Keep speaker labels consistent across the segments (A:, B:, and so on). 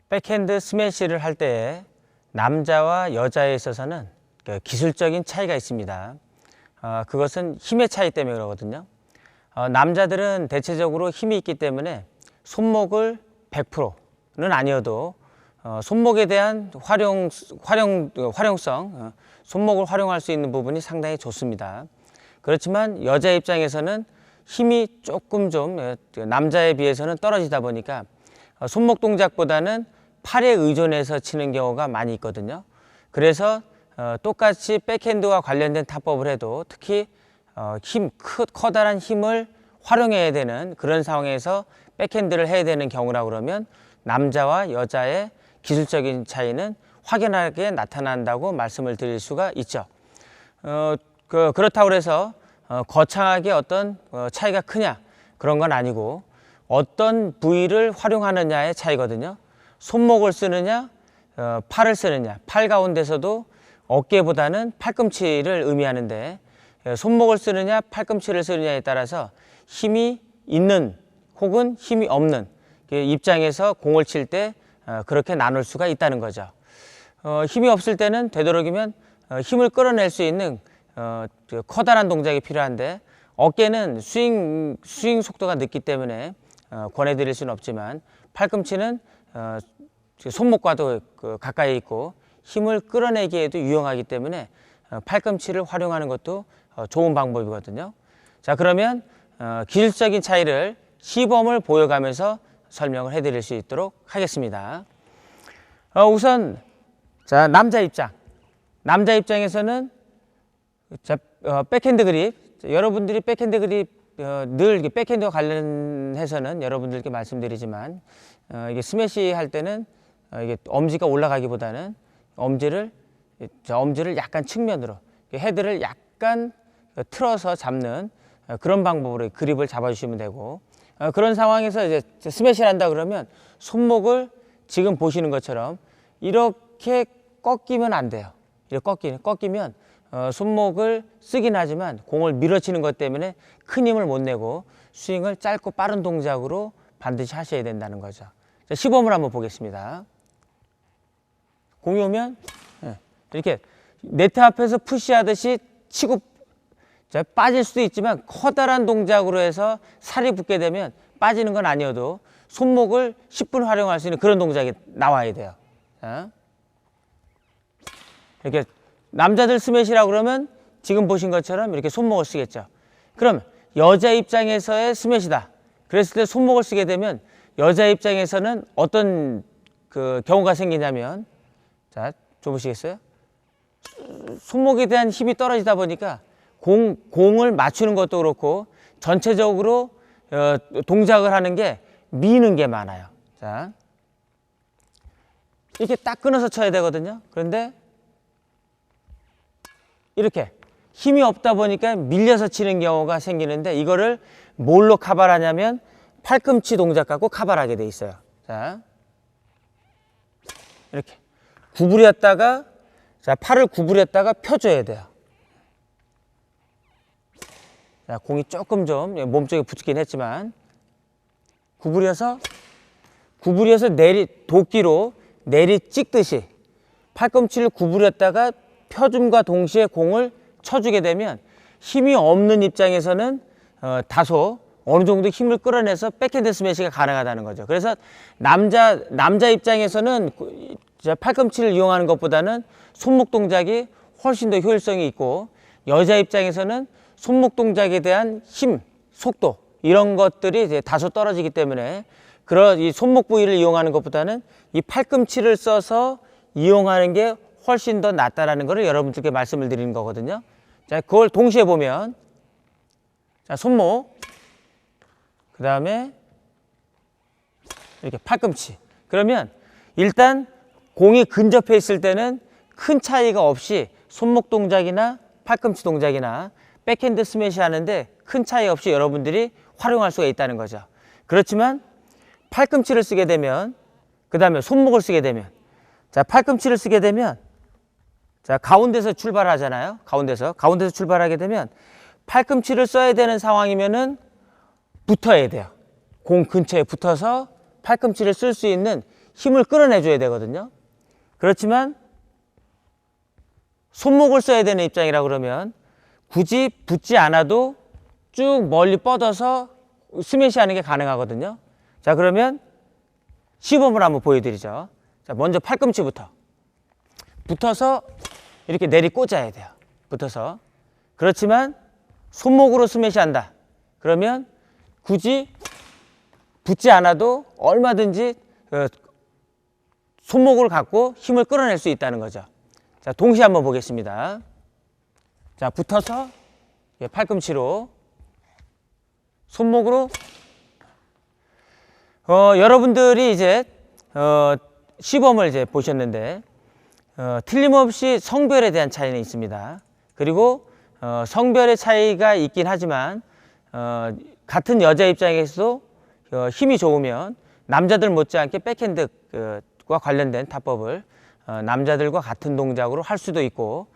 A: 백핸드 스매시를 할 때 남자와 여자에 있어서는 기술적인 차이가 있습니다. 그것은 힘의 차이 때문에 그러거든요. 남자들은 대체적으로 힘이 있기 때문에 손목을 100%는 아니어도 손목에 대한 활용성, 손목을 활용할 수 있는 부분이 상당히 좋습니다. 그렇지만 여자 입장에서는 힘이 조금 좀 남자에 비해서는 떨어지다 보니까 손목 동작보다는 팔에 의존해서 치는 경우가 많이 있거든요. 그래서 똑같이 백핸드와 관련된 타법을 해도 특히 커다란 힘을 활용해야 되는 그런 상황에서 백핸드를 해야 되는 경우라 그러면 남자와 여자의 기술적인 차이는 확연하게 나타난다고 말씀을 드릴 수가 있죠. 그렇다고 해서 거창하게 어떤 차이가 크냐 그런 건 아니고 어떤 부위를 활용하느냐의 차이거든요. 손목을 쓰느냐 팔을 쓰느냐, 팔 가운데서도 어깨보다는 팔꿈치를 의미하는데 손목을 쓰느냐 팔꿈치를 쓰느냐에 따라서 힘이 있는 혹은 힘이 없는 입장에서 공을 칠 때 그렇게 나눌 수가 있다는 거죠. 힘이 없을 때는 되도록이면 힘을 끌어낼 수 있는 커다란 동작이 필요한데 어깨는 스윙 속도가 늦기 때문에 권해드릴 수는 없지만 팔꿈치는 손목과도 가까이 있고 힘을 끌어내기에도 유용하기 때문에 팔꿈치를 활용하는 것도 좋은 방법이거든요. 자, 그러면 기술적인 차이를 시범을 보여가면서 설명을 해드릴 수 있도록 하겠습니다. 우선 자, 남자 입장에서는 백핸드 그립, 여러분들이 백핸드 그립 늘 백핸드와 관련해서는 여러분들께 말씀드리지만 이게 스매시 할 때는 이게 엄지가 올라가기보다는 엄지를 약간 측면으로 헤드를 약간 틀어서 잡는 그런 방법으로 그립을 잡아주시면 되고 그런 상황에서 이제 스매시를 한다 그러면 손목을 지금 보시는 것처럼 이렇게 꺾이면 안 돼요. 이렇게 꺾이면 손목을 쓰긴 하지만 공을 밀어치는 것 때문에 큰 힘을 못 내고 스윙을 짧고 빠른 동작으로 반드시 하셔야 된다는 거죠. 자, 시범을 한번 보겠습니다. 공이 오면 이렇게 네트 앞에서 푸시하듯이 치고 빠질 수도 있지만 커다란 동작으로 해서 살이 붙게 되면 빠지는 건 아니어도 손목을 10분 활용할 수 있는 그런 동작이 나와야 돼요. 자, 이렇게 남자들 스매시라고 그러면 지금 보신 것처럼 이렇게 손목을 쓰겠죠. 그럼 여자 입장에서의 스매시다. 그랬을 때 손목을 쓰게 되면 여자 입장에서는 어떤 경우가 생기냐면 자, 좀 보시겠어요? 손목에 대한 힘이 떨어지다 보니까 공을 맞추는 것도 그렇고 전체적으로 동작을 하는 게 미는 게 많아요. 자, 이렇게 딱 끊어서 쳐야 되거든요. 그런데 이렇게 힘이 없다 보니까 밀려서 치는 경우가 생기는데 이거를 뭘로 카바를 하냐면 팔꿈치 동작 갖고 카바를 하게 돼 있어요. 자, 이렇게 구부렸다가 자, 팔을 구부렸다가 펴줘야 돼요. 자, 공이 조금 좀 몸쪽에 붙긴 했지만 구부려서 도끼로 내리 찍듯이 팔꿈치를 구부렸다가 펴줌과 동시에 공을 쳐주게 되면 힘이 없는 입장에서는 다소 어느 정도 힘을 끌어내서 백핸드 스매시가 가능하다는 거죠. 그래서 남자 입장에서는 팔꿈치를 이용하는 것보다는 손목 동작이 훨씬 더 효율성이 있고 여자 입장에서는 손목 동작에 대한 힘, 속도 이런 것들이 이제 다소 떨어지기 때문에 이 손목 부위를 이용하는 것보다는 이 팔꿈치를 써서 이용하는 게 훨씬 더 낫다라는 것을 여러분들께 말씀을 드리는 거거든요. 자, 그걸 동시에 보면 자, 손목 그 다음에 이렇게 팔꿈치. 그러면 일단 공이 근접해 있을 때는 큰 차이가 없이 손목 동작이나 팔꿈치 동작이나 백핸드 스매시 하는데 큰 차이 없이 여러분들이 활용할 수가 있다는 거죠. 그렇지만 팔꿈치를 쓰게 되면 그 다음에 손목을 쓰게 되면 자, 팔꿈치를 쓰게 되면 자, 가운데서 출발하잖아요. 가운데서 출발하게 되면 팔꿈치를 써야 되는 상황이면은 붙어야 돼요. 공 근처에 붙어서 팔꿈치를 쓸 수 있는 힘을 끌어내줘야 되거든요. 그렇지만 손목을 써야 되는 입장이라 그러면 굳이 붙지 않아도 쭉 멀리 뻗어서 스매시 하는 게 가능하거든요. 자, 그러면 시범을 한번 보여드리죠. 자, 먼저 팔꿈치부터 붙어서 이렇게 내리 꽂아야 돼요. 붙어서. 그렇지만 손목으로 스매시 한다. 그러면 굳이 붙지 않아도 얼마든지 손목을 갖고 힘을 끌어낼 수 있다는 거죠. 자, 동시에 한번 보겠습니다. 자, 붙어서 팔꿈치로 손목으로 여러분들이 이제 시범을 이제 보셨는데 틀림없이 성별에 대한 차이는 있습니다. 그리고 성별의 차이가 있긴 하지만 같은 여자 입장에서도 힘이 좋으면 남자들 못지않게 백핸드와 관련된 타법을 남자들과 같은 동작으로 할 수도 있고,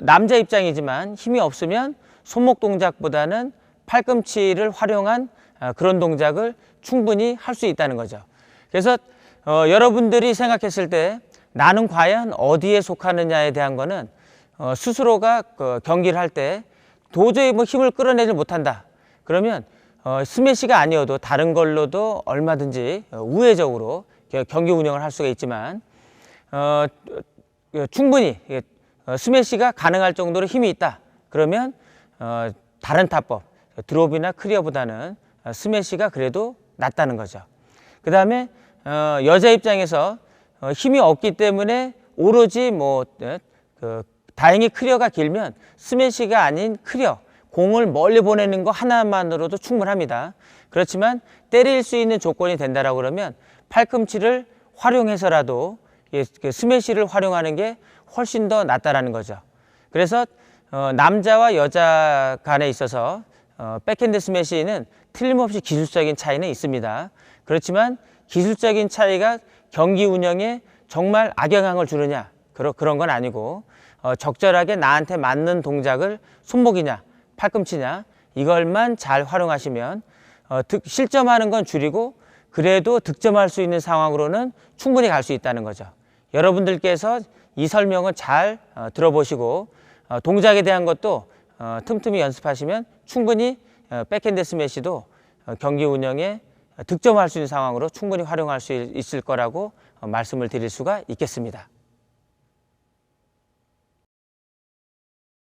A: 남자 입장이지만 힘이 없으면 손목 동작보다는 팔꿈치를 활용한 그런 동작을 충분히 할 수 있다는 거죠. 그래서 여러분들이 생각했을 때 나는 과연 어디에 속하느냐에 대한 거는 스스로가 경기를 할 때 도저히 뭐 힘을 끌어내지 못한다. 그러면 스매시가 아니어도 다른 걸로도 얼마든지 우회적으로 경기 운영을 할 수가 있지만 충분히 스매시가 가능할 정도로 힘이 있다. 그러면 다른 타법, 드롭이나 클리어보다는 스매시가 그래도 낫다는 거죠. 그 다음에 여자 입장에서 힘이 없기 때문에 오로지 다행히 클리어가 길면 스매시가 아닌 클리어, 공을 멀리 보내는 거 하나만으로도 충분합니다. 그렇지만 때릴 수 있는 조건이 된다라고 그러면 팔꿈치를 활용해서라도 스매시를 활용하는 게 훨씬 더 낫다라는 거죠. 그래서 남자와 여자 간에 있어서 백핸드 스매시는 틀림없이 기술적인 차이는 있습니다. 그렇지만 기술적인 차이가 경기 운영에 정말 악영향을 주느냐, 그런 건 아니고 적절하게 나한테 맞는 동작을 손목이냐 팔꿈치냐 이걸만 잘 활용하시면 실점하는 건 줄이고 그래도 득점할 수 있는 상황으로는 충분히 갈 수 있다는 거죠. 여러분들께서 이 설명을 잘 들어보시고 동작에 대한 것도 틈틈이 연습하시면 충분히 백핸드 스매시도 경기 운영에 득점할 수 있는 상황으로 충분히 활용할 수 있을 거라고 말씀을 드릴 수가 있겠습니다.